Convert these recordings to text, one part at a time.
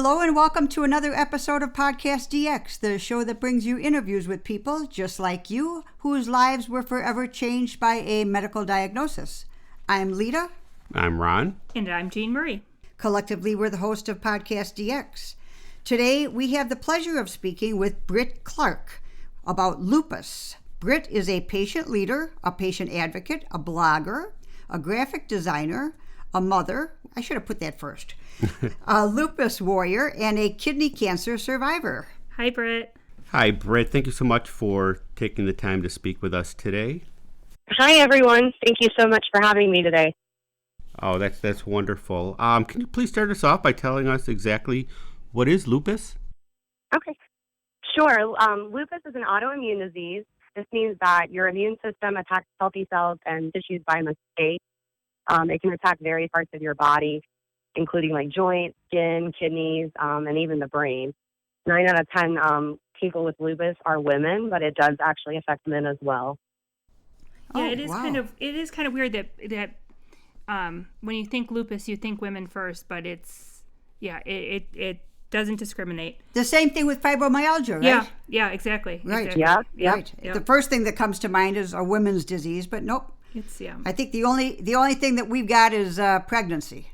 Hello and welcome to another episode of PodcastDX, the show that brings you interviews with people just like you, whose lives were forever changed by a medical diagnosis. I'm Lita. I'm Ron. And I'm Jean Marie. Collectively, we're the host of PodcastDX. Today, we have the pleasure of speaking with Britt Clark about lupus. Britt is a patient leader, a patient advocate, a blogger, a graphic designer, a mother, I should have put that first, a lupus warrior, and a kidney cancer survivor. Hi, Britt. Hi, Britt. Thank you so much for taking the time to speak with us today. Hi, everyone. Thank you so much for having me today. Oh, that's wonderful. Can you please start us off by telling us exactly what is lupus? Okay. Sure. Lupus is an autoimmune disease. This means that your immune system attacks healthy cells and tissues by mistake. It can attack various parts of your body, including like joints, skin, kidneys, and even the brain. 9 out of 10 people with lupus are women, but it does actually affect men as well. Yeah, it is kind of weird that when you think lupus, you think women first, but it doesn't discriminate. The same thing with fibromyalgia, right? Yeah, exactly. Right. Exactly. Yeah. Right. The first thing that comes to mind is a women's disease, but nope. I think the only thing that we've got is pregnancy.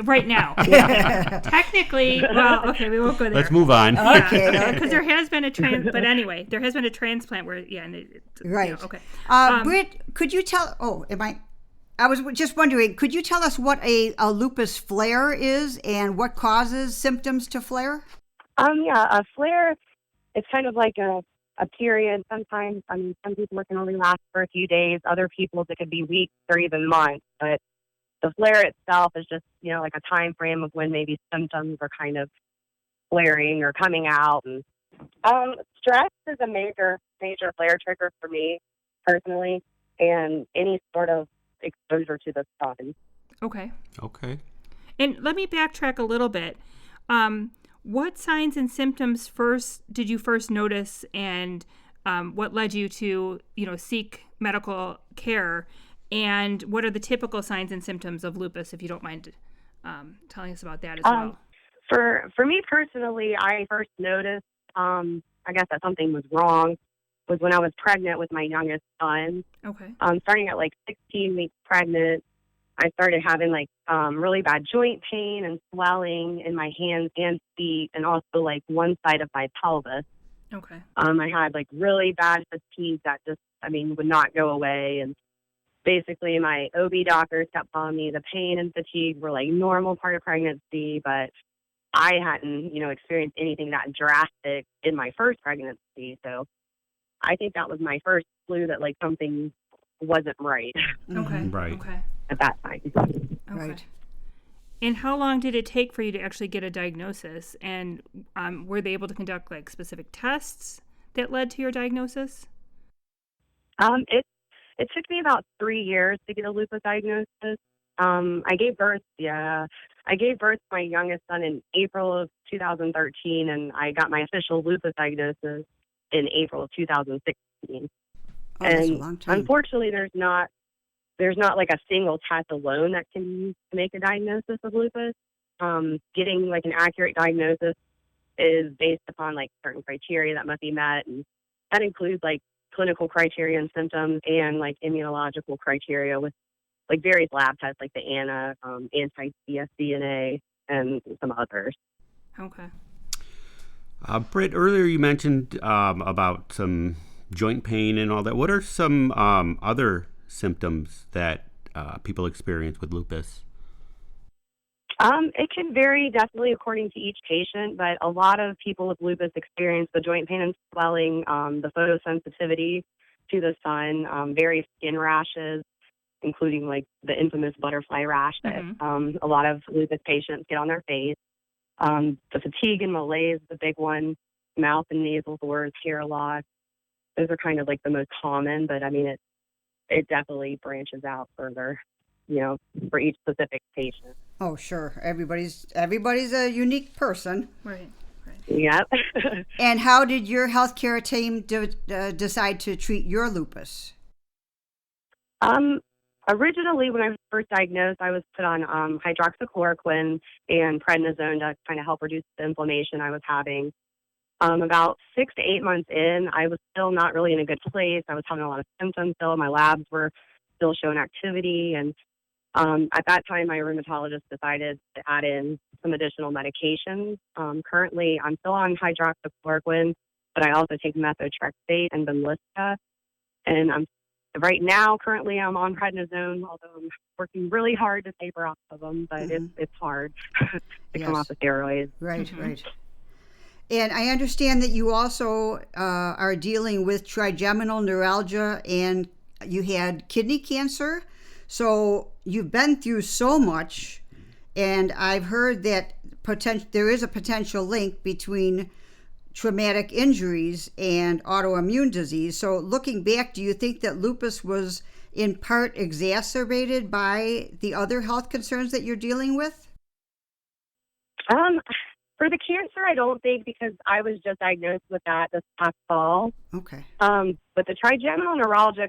Right now. Yeah. Technically, well, okay, we won't go there. Let's move on. Okay. Because there has been a transplant where, right. Yeah, okay. Britt, could you tell, I was just wondering, could you tell us what a lupus flare is and what causes symptoms to flare? A flare, it's kind of like a period. Sometimes, some people it can only last for a few days. Other people, it could be weeks or even months. But the flare itself is just, like a time frame of when maybe symptoms are kind of flaring or coming out. And stress is a major flare trigger for me personally, and any sort of exposure to the sun. Okay. And let me backtrack a little bit. What signs and symptoms did you first notice, and what led you to, seek medical care? And what are the typical signs and symptoms of lupus, if you don't mind telling us about that as well? For me personally, I first noticed, I guess that something was wrong, was when I was pregnant with my youngest son. Okay. Starting at 16 weeks pregnant, I started having really bad joint pain and swelling in my hands and feet, and also one side of my pelvis. Okay. I had really bad fatigue that just, would not go away. And basically my OB doctors kept telling me the pain and fatigue were normal part of pregnancy, but I hadn't, experienced anything that drastic in my first pregnancy. So I think that was my first clue that something wasn't right. Okay. Right. Okay. At that time. Okay. Right. And how long did it take for you to actually get a diagnosis? And were they able to conduct specific tests that led to your diagnosis? It took me about 3 years to get a lupus diagnosis. I gave birth to my youngest son in April of 2013, and I got my official lupus diagnosis in April of 2016. Oh, that's a long time. Unfortunately, there's not a single test alone that can be used to make a diagnosis of lupus. Getting an accurate diagnosis is based upon certain criteria that must be met, and that includes clinical criteria and symptoms and immunological criteria with various lab tests like the ANA, anti-dsDNA, and some others. Okay. Britt, earlier you mentioned about some joint pain and all that. What are some other symptoms that people experience with lupus? It can vary definitely according to each patient, but a lot of people with lupus experience the joint pain and swelling, the photosensitivity to the sun, various skin rashes, including the infamous butterfly rash that a lot of lupus patients get on their face. The fatigue and malaise is the big one, mouth and nasal sores, hair loss. Those are kind of the most common, but it definitely branches out further, for each specific patient. Oh, sure. Everybody's a unique person. Right. Yep. And how did your healthcare team decide to treat your lupus? Originally, when I was first diagnosed, I was put on hydroxychloroquine and prednisone to kind of help reduce the inflammation I was having. About 6 to 8 months in, I was still not really in a good place. I was having a lot of symptoms still. My labs were still showing activity. And at that time, my rheumatologist decided to add in some additional medications. Currently, I'm still on hydroxychloroquine, but I also take methotrexate and Benlysta. And right now, currently, I'm on prednisone, although I'm working really hard to taper off of them, but it's hard to come off the steroids. Right, right. And I understand that you also are dealing with trigeminal neuralgia, and you had kidney cancer. So you've been through so much, and I've heard that there is a potential link between traumatic injuries and autoimmune disease. So looking back, do you think that lupus was in part exacerbated by the other health concerns that you're dealing with? For the cancer, I don't think, because I was just diagnosed with that this past fall. Okay. But the trigeminal neuralgia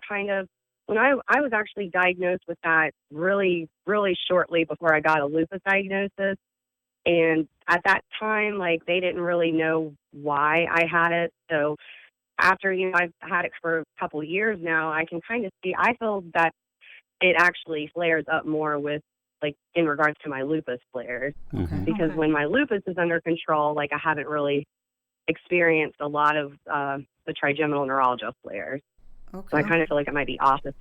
when I was actually diagnosed with that really, really shortly before I got a lupus diagnosis. And at that time, they didn't really know why I had it. So after, I've had it for a couple of years now, I can kind of see, I feel that it actually flares up more with, in regards to my lupus flares. Okay. Because when my lupus is under control, I haven't really experienced a lot of the trigeminal neuralgia flares. Okay. So I kind of feel like it might be opposite.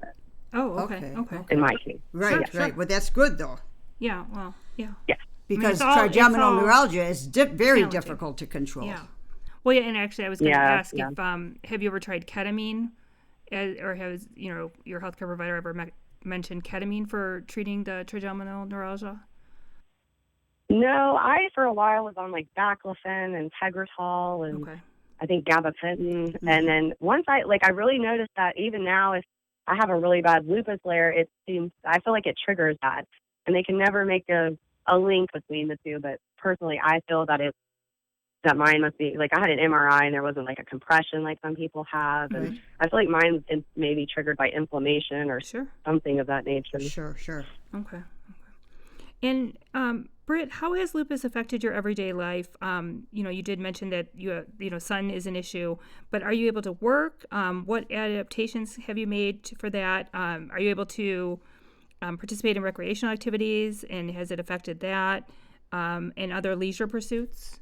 Oh, okay. In my case. Right, Sure. right. Well, that's good, though. Yeah, well, yeah. Yeah. Because it's trigeminal all neuralgia is very challenging. difficult to control. Yeah. Well, yeah, and actually I was going to ask yeah. if, have you ever tried ketamine? Or has, your healthcare provider ever mentioned ketamine for treating the trigeminal neuralgia? No, I for a while was on baclofen and Tegretol and I think gabapentin. Mm-hmm. And then once I really noticed that even now, if I have a really bad lupus flare, I feel like it triggers that. And they can never make a link between the two. But personally, I feel that that mine must be, I had an MRI and there wasn't a compression like some people have. And I feel like mine is maybe triggered by inflammation or something of that nature. Sure. Okay. And Britt, how has lupus affected your everyday life? You did mention that sun is an issue, but are you able to work? What adaptations have you made for that? Are you able to participate in recreational activities, and has it affected that and other leisure pursuits?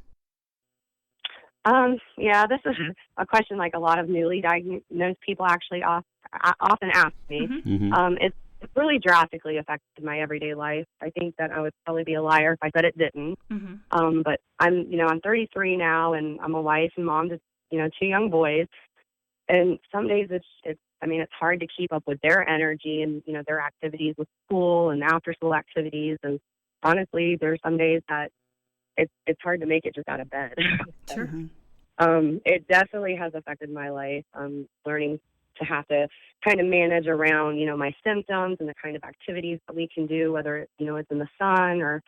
Yeah, this is a question a lot of newly diagnosed people actually often ask me. Mm-hmm. It's really drastically affected my everyday life. I think that I would probably be a liar if I said it didn't. Mm-hmm. But I'm 33 now, and I'm a wife and mom to 2 young boys. And some days it's hard to keep up with their energy and their activities with school and after school activities. And honestly, there's some days that it's hard to make it just out of bed. Sure. It definitely has affected my life. Learning to have to kind of manage around, my symptoms and the kind of activities that we can do, whether it's in the sun or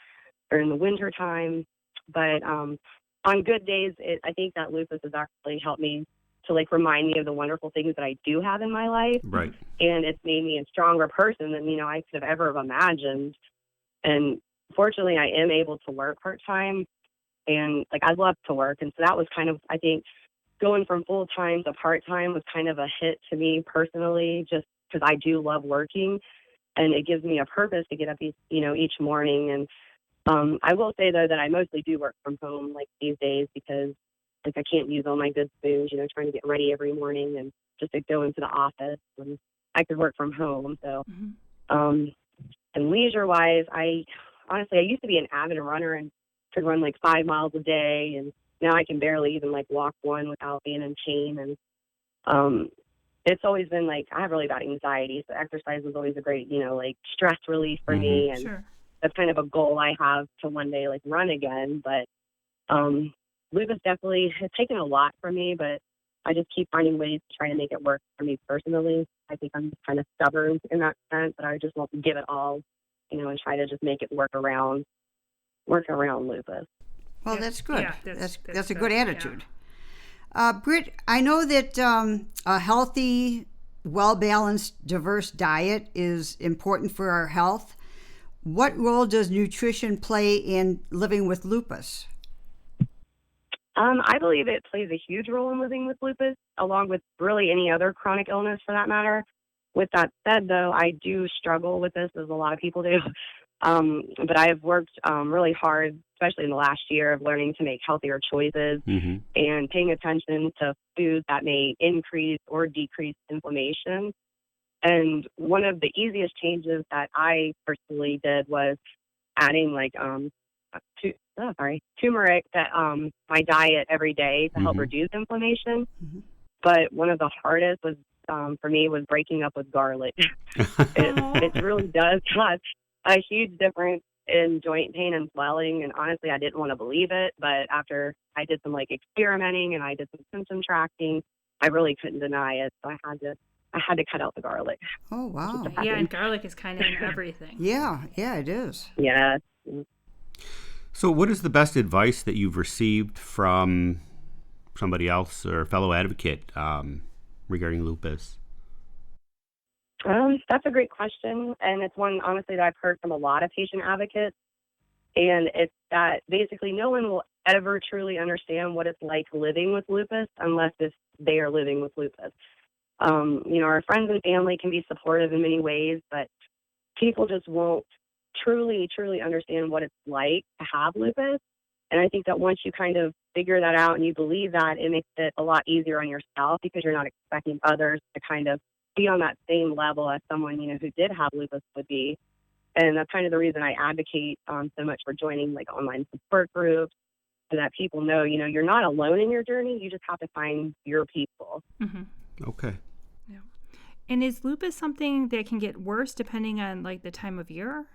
in the winter time. But on good days, I think that lupus has actually helped me to remind me of the wonderful things that I do have in my life. Right. And it's made me a stronger person than, I could have ever imagined. And fortunately, I am able to work part-time, and I love to work. And so that was kind of, I think, going from full-time to part-time was kind of a hit to me personally, just because I do love working, and it gives me a purpose to get up each morning. And I will say, though, that I mostly do work from home these days, because I can't use all my good spoons, trying to get ready every morning and just to go into the office, and I could work from home. So, and leisure-wise, I used to be an avid runner and could run 5 miles a day, and now I can barely even walk one without being in pain. And it's always been I have really bad anxiety, so exercise was always a great stress relief for me, and that's kind of a goal I have to one day run again. But lupus definitely has taken a lot from me, but I just keep finding ways to try to make it work for me personally. I think I'm kind of stubborn in that sense, but I just want to give it all, and try to just make it work around lupus. Well, that's good. Yeah, that's a good attitude. Britt, I know that a healthy well-balanced, diverse diet is important for our health. What role does nutrition play in living with lupus? I believe it plays a huge role in living with lupus, along with really any other chronic illness for that matter. With that said, though, I do struggle with this, as a lot of people do. But I have worked really hard, especially in the last year, of learning to make healthier choices and paying attention to foods that may increase or decrease inflammation. And one of the easiest changes that I personally did was adding turmeric to my diet every day to help reduce inflammation. But one of the hardest was for me was breaking up with garlic. It really does cause a huge difference in joint pain and swelling. And honestly, I didn't want to believe it, but after I did some experimenting and I did some symptom tracking, I really couldn't deny it. So I had to cut out the garlic. Oh, wow. Yeah, and garlic is kind of in everything. Yeah, it is. Yeah. So what is the best advice that you've received from somebody else or a fellow advocate regarding lupus? That's a great question, and it's one, honestly, that I've heard from a lot of patient advocates, and it's that basically no one will ever truly understand what it's like living with lupus unless they are living with lupus. Our friends and family can be supportive in many ways, but people just won't truly understand what it's like to have lupus. And I think that once you kind of figure that out and you believe that, it makes it a lot easier on yourself because you're not expecting others to kind of be on that same level as someone, who did have lupus would be. And that's kind of the reason I advocate so much for joining online support groups so that people know, you're not alone in your journey. You just have to find your people. Okay. Yeah. And is lupus something that can get worse depending on the time of year?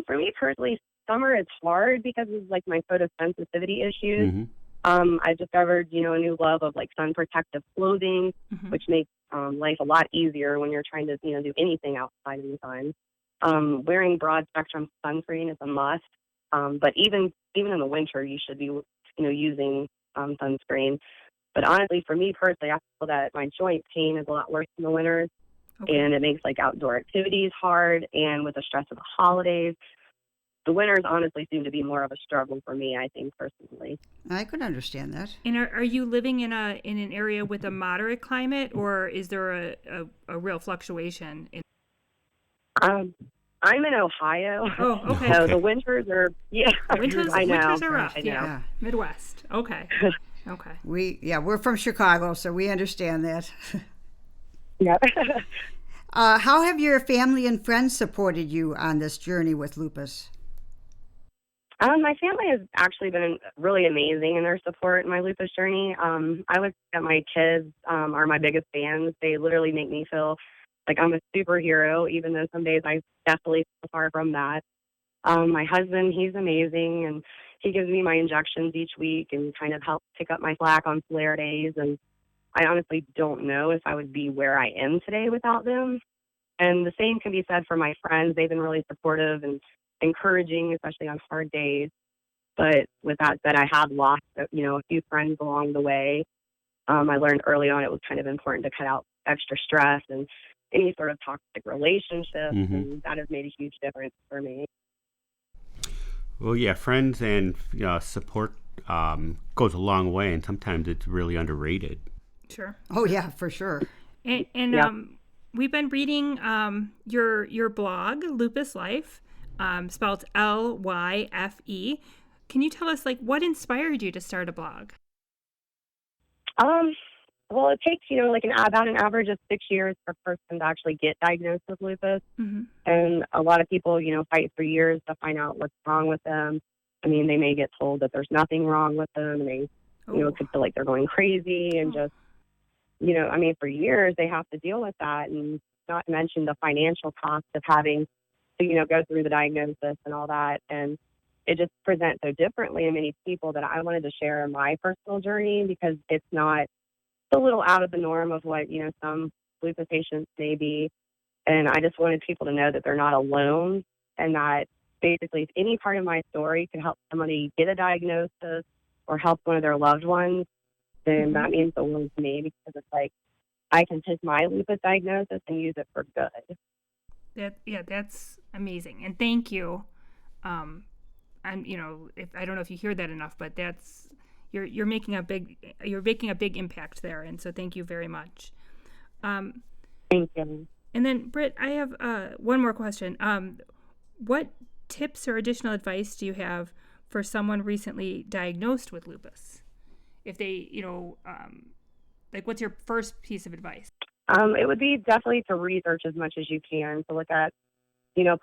For me personally, summer is hard because of my photosensitivity issues. I discovered, a new love of sun protective clothing, which makes life a lot easier when you're trying to, do anything outside in the sun. Wearing broad spectrum sunscreen is a must. But even in the winter, you should be, using sunscreen. But honestly, for me personally, I feel that my joint pain is a lot worse in the winter. Okay. And it makes outdoor activities hard. And with the stress of the holidays, the winters honestly seem to be more of a struggle for me, I think, personally. I could understand that. And are you living in an area with a moderate climate, or is there a real fluctuation? I'm in Ohio. Oh, okay. So the winters are, Winters are rough. I know. Yeah. Midwest. Okay. Okay. We're from Chicago, so we understand that. Yeah. How have your family and friends supported you on this journey with lupus? My family has actually been really amazing in their support in my lupus journey. I would say that my kids are my biggest fans. They literally make me feel like I'm a superhero, even though some days I definitely feel far from that. My husband, he's amazing, and he gives me my injections each week and kind of helps pick up my slack on flare days. And I honestly don't know if I would be where I am today without them. And the same can be said for my friends. They've been really supportive and encouraging, especially on hard days. But with that said, I have lost, a few friends along the way. I learned early on it was kind of important to cut out extra stress and any sort of toxic relationships, and that has made a huge difference for me. Well, yeah, friends and support goes a long way, and sometimes it's really underrated. Sure. Oh, yeah, for sure. And yeah. We've been reading your blog, Lupus Lyfe, spelled Lyfe. Can you tell us what inspired you to start a blog? Well, it takes about an average of 6 years for a person to actually get diagnosed with lupus, and a lot of people fight for years to find out what's wrong with them. I mean, they may get told that there's nothing wrong with them, and they could feel like they're going crazy, and just for years they have to deal with that, and not to mention the financial cost of having to go through the diagnosis and all that. And it just presents so differently in many people that I wanted to share my personal journey, because it's a little out of the norm of what some lupus patients may be. And I just wanted people to know that they're not alone, and that basically if any part of my story could help somebody get a diagnosis or help one of their loved ones, then that means the world to me, because it's I can take my lupus diagnosis and use it for good. That's amazing, and thank you. And if I don't know if you hear that enough, but that's you're making a big impact there, and so thank you very much. Thank you. And then Britt, I have one more question. What tips or additional advice do you have for someone recently diagnosed with lupus? If they, what's your first piece of advice? It would be definitely to research as much as you can, to look at,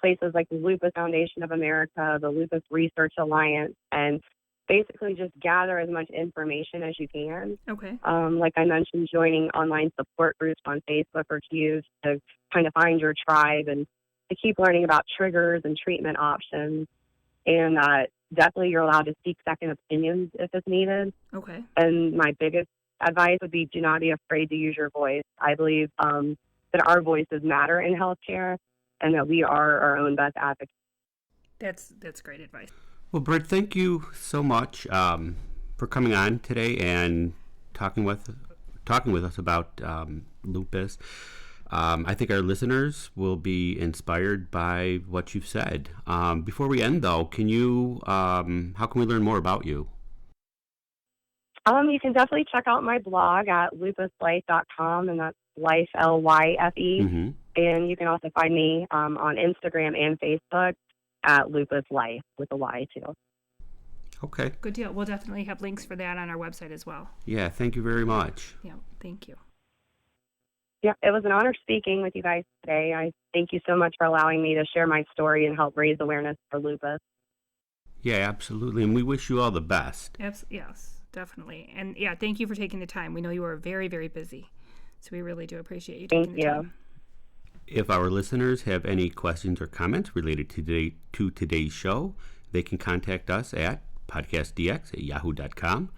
places like the Lupus Foundation of America, the Lupus Research Alliance, and basically just gather as much information as you can. Okay. Like I mentioned, joining online support groups on Facebook or Q's to kind of find your tribe and to keep learning about triggers and treatment options. And definitely you're allowed to seek second opinions if it's needed. Okay. And my biggest advice would be do not be afraid to use your voice. I believe that our voices matter in healthcare and that we are our own best advocates. That's great advice. Well, Britt, thank you so much for coming on today and talking with us about lupus. I think our listeners will be inspired by what you've said. Before we end, though, how can we learn more about you? You can definitely check out my blog at lupuslyfe.com, and that's Lyfe, Lyfe. Mm-hmm. And you can also find me on Instagram and Facebook at Lupus Lyfe with a Y too. Okay. Good deal. We'll definitely have links for that on our website as well. Yeah, thank you very much. Yeah, thank you. Yeah, it was an honor speaking with you guys today. I thank you so much for allowing me to share my story and help raise awareness for lupus. Yeah, absolutely. And we wish you all the best. Yes, definitely. And yeah, thank you for taking the time. We know you are very, very busy, so we really do appreciate you taking the time. If our listeners have any questions or comments related to today's show, they can contact us at PodcastDX@yahoo.com,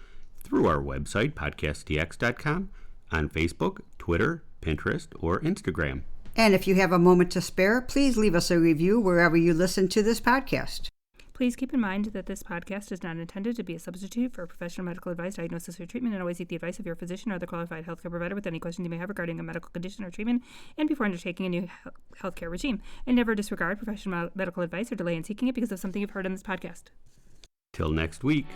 through our website, PodcastDX.com, on Facebook, Twitter, Pinterest, or Instagram. And if you have a moment to spare, please leave us a review wherever you listen to this podcast. Please keep in mind that this podcast is not intended to be a substitute for professional medical advice, diagnosis, or treatment, and always seek the advice of your physician or other qualified healthcare provider with any questions you may have regarding a medical condition or treatment and before undertaking a new healthcare regime. And never disregard professional medical advice or delay in seeking it because of something you've heard on this podcast. Till next week.